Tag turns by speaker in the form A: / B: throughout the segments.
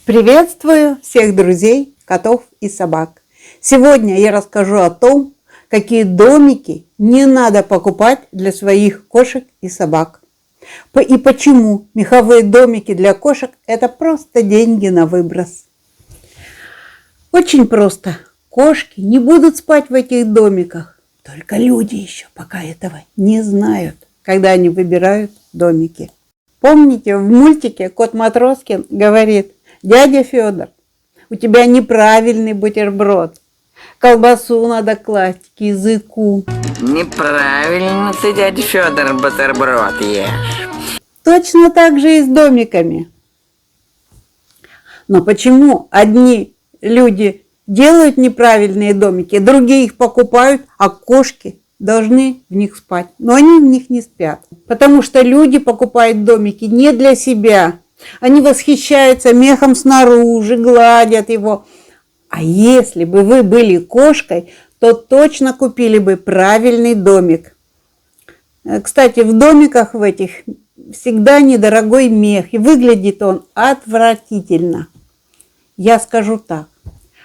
A: Приветствую всех друзей, котов и собак. Сегодня я расскажу о том, какие домики не надо покупать для своих кошек и собак. И почему меховые домики для кошек – это просто деньги на выброс. Очень просто. Кошки не будут спать в этих домиках. Только люди еще пока этого не знают, когда они выбирают домики. Помните, в мультике Кот Матроскин говорит: «Дядя Федор, у тебя неправильный бутерброд. Колбасу надо класть к языку».
B: Неправильно ты, дядя Федор, бутерброд ешь.
A: Точно так же и с домиками. Но почему одни люди делают неправильные домики, другие их покупают, а кошки должны в них спать? Но они в них не спят. Потому что люди покупают домики не для себя. Они восхищаются мехом снаружи, гладят его. А если бы вы были кошкой, то точно купили бы правильный домик. Кстати, в домиках в этих всегда недорогой мех, и выглядит он отвратительно. Я скажу так: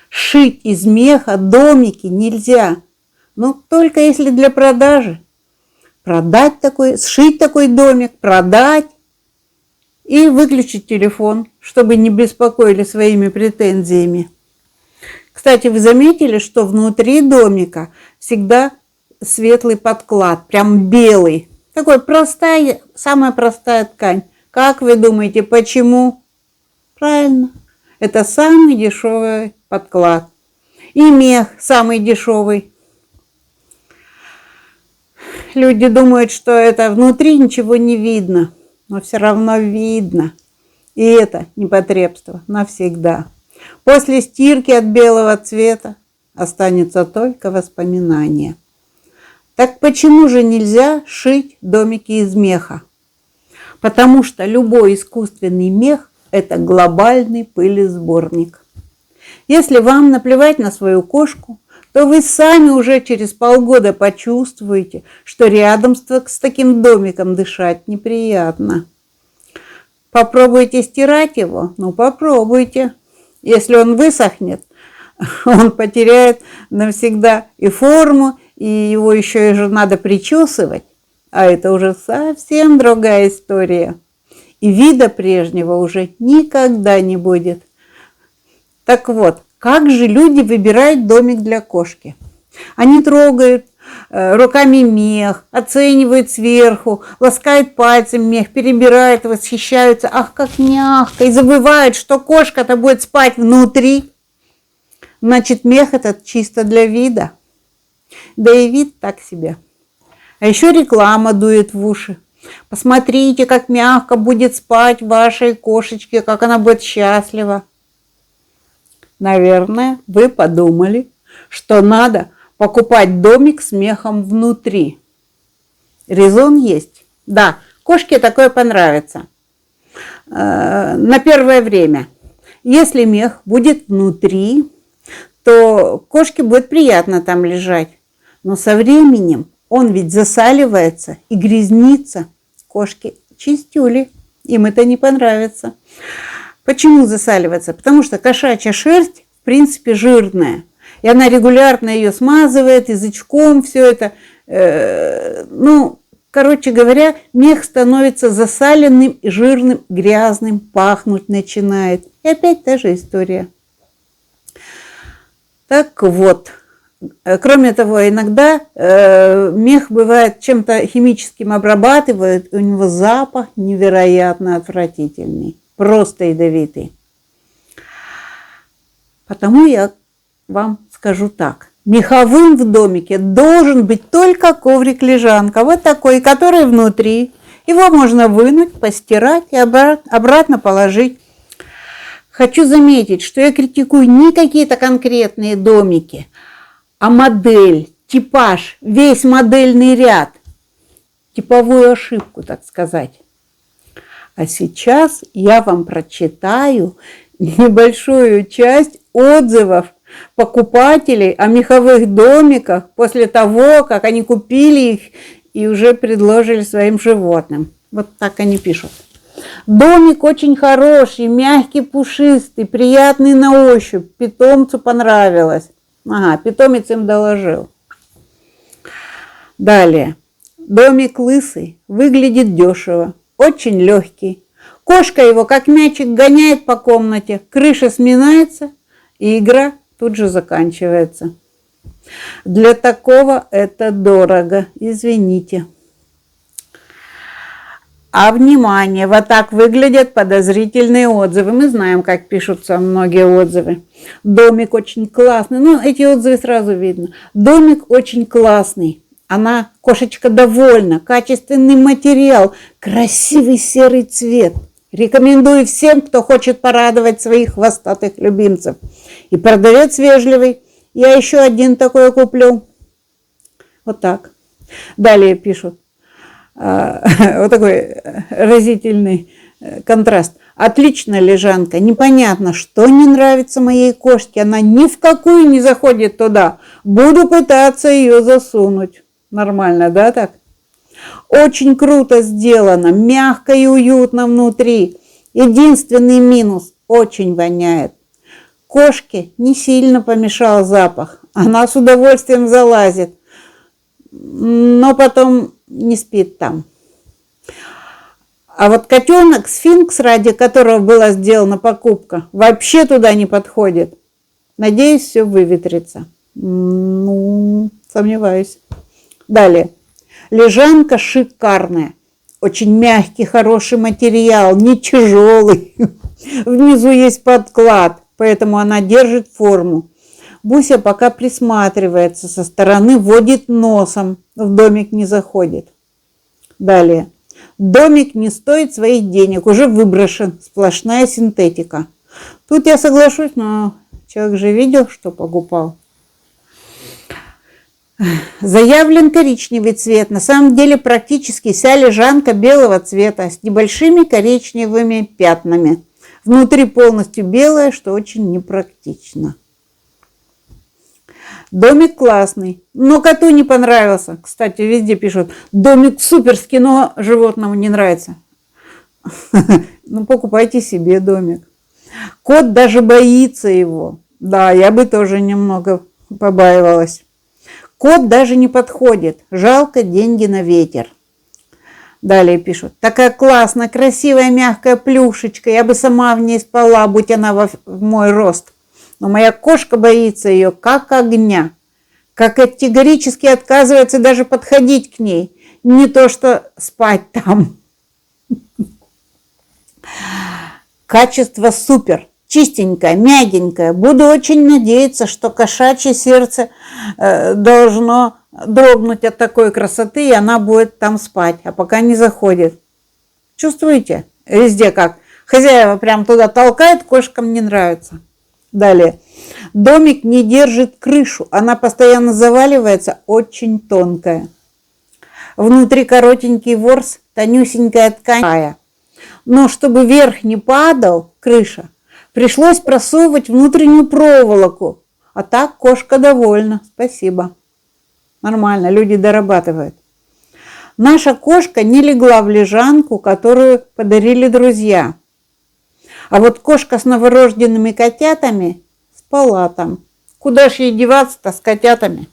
A: шить из меха домики нельзя, но только если для продажи. Сшить такой домик, продать и выключить телефон, чтобы не беспокоили своими претензиями. Кстати, вы заметили, что внутри домика всегда светлый подклад, прям белый. Такой самая простая ткань. Как вы думаете, почему? Правильно, это самый дешевый подклад. И мех самый дешевый. Люди думают, что это внутри ничего не видно, но все равно видно. И это непотребство навсегда. После стирки от белого цвета останется только воспоминание. Так почему же нельзя шить домики из меха? Потому что любой искусственный мех – это глобальный пылесборник. Если вам наплевать на свою кошку, то вы сами уже через полгода почувствуете, что рядом с таким домиком дышать неприятно. Попробуйте стирать его? Ну, попробуйте. Если он высохнет, он потеряет навсегда и форму, и его еще и надо причесывать. А это уже совсем другая история. И вида прежнего уже никогда не будет. Так вот, как же люди выбирают домик для кошки? Они трогают руками мех, оценивают сверху, ласкают пальцем мех, перебирают, восхищаются. Ах, как мягко! И забывают, что кошка-то будет спать внутри. Значит, мех этот чисто для вида. Да и вид так себе. А еще реклама дует в уши. Посмотрите, как мягко будет спать вашей кошечке, как она будет счастлива. Наверное, вы подумали, что надо покупать домик с мехом внутри. Резон есть. Да, кошке такое понравится. На первое время. Если мех будет внутри, то кошке будет приятно там лежать. Но со временем он ведь засаливается и грязнится. Кошки чистюли, им это не понравится. Почему засаливается? Потому что кошачья шерсть, в принципе, жирная. И она регулярно ее смазывает язычком, все это. Короче говоря, мех становится засаленным, жирным, грязным, пахнуть начинает. И опять та же история. Так вот, кроме того, иногда мех бывает чем-то химическим обрабатывают, у него запах невероятно отвратительный, просто ядовитый. Потому я вам скажу так. Меховым в домике должен быть только коврик-лежанка, вот такой, который внутри. Его можно вынуть, постирать и обратно положить. Хочу заметить, что я критикую не какие-то конкретные домики, а модель, типаж, весь модельный ряд. Типовую ошибку, так сказать. А сейчас я вам прочитаю небольшую часть отзывов покупателей о меховых домиках после того, как они купили их и уже предложили своим животным. Вот так они пишут. Домик очень хороший, мягкий, пушистый, приятный на ощупь. Питомцу понравилось. Ага, питомец им доложил. Далее. Домик лысый, выглядит дешево, очень легкий. Кошка его как мячик гоняет по комнате, крыша сминается, и игра тут же заканчивается. Для такого это дорого, извините. А внимание, вот так выглядят подозрительные отзывы. Мы знаем, как пишутся многие отзывы. Домик очень классный. Ну, эти отзывы сразу видно. Домик очень классный. Она, кошечка, довольна. Качественный материал. Красивый серый цвет. Рекомендую всем, кто хочет порадовать своих хвостатых любимцев. И продавец вежливый. Я еще один такой куплю. Вот так. Далее пишут. Вот такой разительный контраст. Отличная лежанка. Непонятно, что не нравится моей кошке. Она ни в какую не заходит туда. Буду пытаться ее засунуть. Нормально, да, так? Очень круто сделано. Мягко и уютно внутри. Единственный минус. Очень воняет. Кошке не сильно помешал запах. Она с удовольствием залазит. Но потом не спит там. А вот котенок, сфинкс, ради которого была сделана покупка, вообще туда не подходит. Надеюсь, все выветрится. Ну, сомневаюсь. Далее. Лежанка шикарная. Очень мягкий, хороший материал, не тяжелый. Внизу есть подклад, поэтому она держит форму. Буся пока присматривается со стороны, водит носом, в домик не заходит. Далее. Домик не стоит своих денег, уже выброшен, сплошная синтетика. Тут я соглашусь, но человек же видел, что покупал. Заявлен коричневый цвет, на самом деле практически вся лежанка белого цвета с небольшими коричневыми пятнами. Внутри полностью белое, что очень непрактично. Домик классный, но коту не понравился. Кстати, везде пишут, домик суперский, но животному не нравится. Ну, покупайте себе домик. Кот даже боится его. Да, я бы тоже немного побаивалась. Кот даже не подходит. Жалко, деньги на ветер. Далее пишут. Такая классная, красивая, мягкая плюшечка. Я бы сама в ней спала, будь она в мой рост. Но моя кошка боится ее как огня. Как категорически отказывается даже подходить к ней. Не то что спать там. Качество супер. Чистенькое, мягенькое. Буду очень надеяться, что кошачье сердце должно дрогнуть от такой красоты, и она будет там спать, а пока не заходит. Чувствуете? Везде как. Хозяева прям туда толкают, кошкам не нравится. Далее. Домик не держит крышу, она постоянно заваливается, очень тонкая. Внутри коротенький ворс, тонюсенькая ткань. Но чтобы вверх не падал, крыша, пришлось просовывать внутреннюю проволоку. А так кошка довольна. Спасибо. Нормально, люди дорабатывают. Наша кошка не легла в лежанку, которую подарили друзья. А вот кошка с новорожденными котятами спала там. Куда ж ей деваться-то с котятами?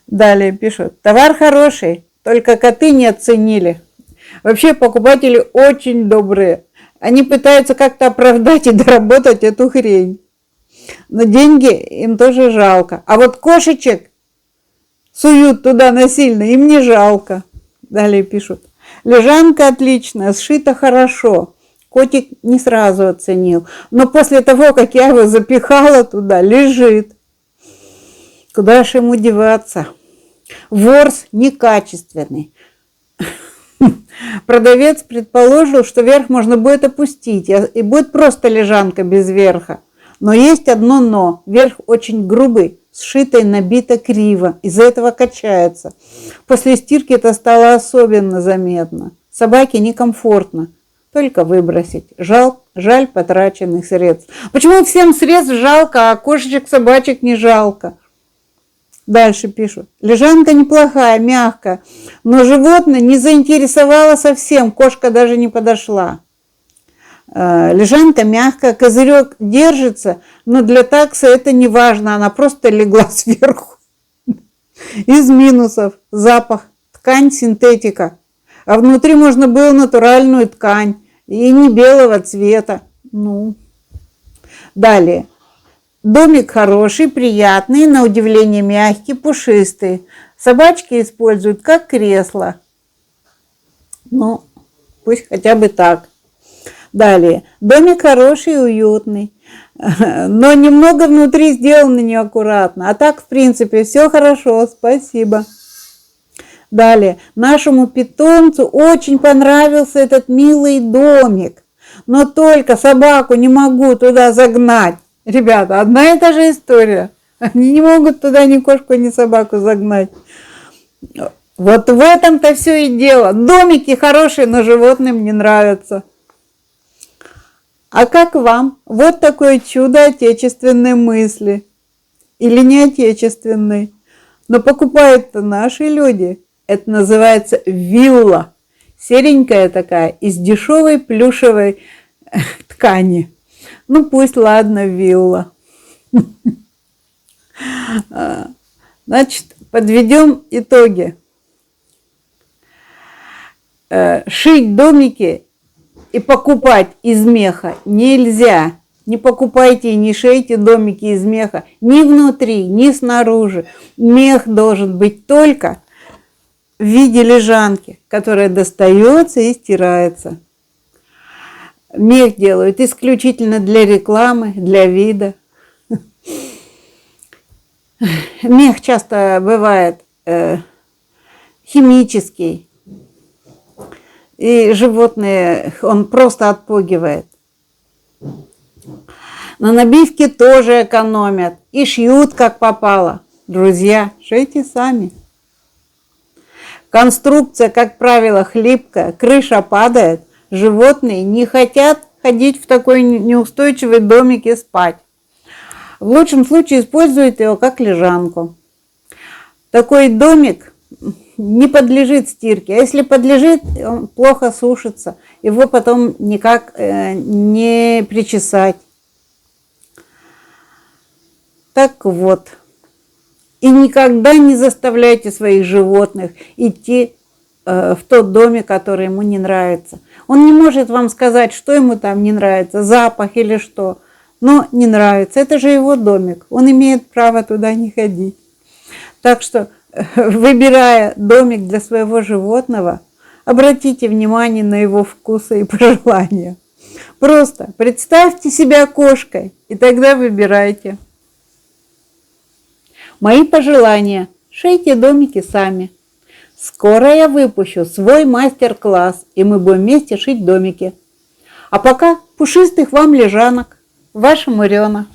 A: Далее пишут. Товар хороший, только коты не оценили. Вообще покупатели очень добрые. Они пытаются как-то оправдать и доработать эту хрень. Но деньги им тоже жалко. А вот кошечек суют туда насильно, им не жалко. Далее пишут. Лежанка отличная, сшита хорошо. Котик не сразу оценил. Но после того, как я его запихала туда, лежит. Куда ж ему деваться? Ворс некачественный. Продавец предположил, что верх можно будет опустить, и будет просто лежанка без верха. Но есть одно но. Верх очень грубый, сшито и набито криво. Из-за этого качается. После стирки это стало особенно заметно. Собаке некомфортно. Только выбросить. Жаль потраченных средств. Почему всем средств жалко, а кошечек, собачек не жалко? Дальше пишут. Лежанка неплохая, мягкая, но животное не заинтересовало совсем, кошка даже не подошла. Лежанка мягкая, козырек держится, но для таксы это не важно, она просто легла сверху. Из минусов: запах, ткань синтетика, а внутри можно было натуральную ткань и не белого цвета. Ну, далее. Домик хороший, приятный, на удивление мягкий, пушистый. Собачки используют как кресло. Ну, пусть хотя бы так. Далее. Домик хороший и уютный, но немного внутри сделано неаккуратно. А так, в принципе, все хорошо, спасибо. Далее. Нашему питомцу очень понравился этот милый домик, но только собаку не могу туда загнать. Ребята, одна и та же история. Они не могут туда ни кошку, ни собаку загнать. Вот в этом-то все и дело. Домики хорошие, но животным не нравятся. А как вам? Вот такое чудо отечественной мысли. Или не отечественной. Но покупают-то наши люди. Это называется вилла. Серенькая такая, из дешевой плюшевой ткани. Ну пусть, ладно, вилла. Значит, подведем итоги. Шить домики и покупать из меха нельзя. Не покупайте и не шейте домики из меха ни внутри, ни снаружи. Мех должен быть только в виде лежанки, которая достается и стирается. Мех делают исключительно для рекламы, для вида. Мех часто бывает химический. И животные он просто отпугивает. На набивке тоже экономят. И шьют как попало. Друзья, шейте сами. Конструкция, как правило, хлипкая. Крыша падает. Животные не хотят ходить в такой неустойчивый домик и спать. В лучшем случае используют его как лежанку. Такой домик не подлежит стирке. А если подлежит, он плохо сушится. Его потом никак не причесать. Так вот. И никогда не заставляйте своих животных идти в тот домик, который ему не нравится. Он не может вам сказать, что ему там не нравится, запах или что. Но не нравится. Это же его домик. Он имеет право туда не ходить. Так что, выбирая домик для своего животного, обратите внимание на его вкусы и пожелания. Просто представьте себя кошкой, и тогда выбирайте. Мои пожелания: шейте домики сами. Скоро я выпущу свой мастер-класс, и мы будем вместе шить домики. А пока пушистых вам лежанок. Ваша Мурена.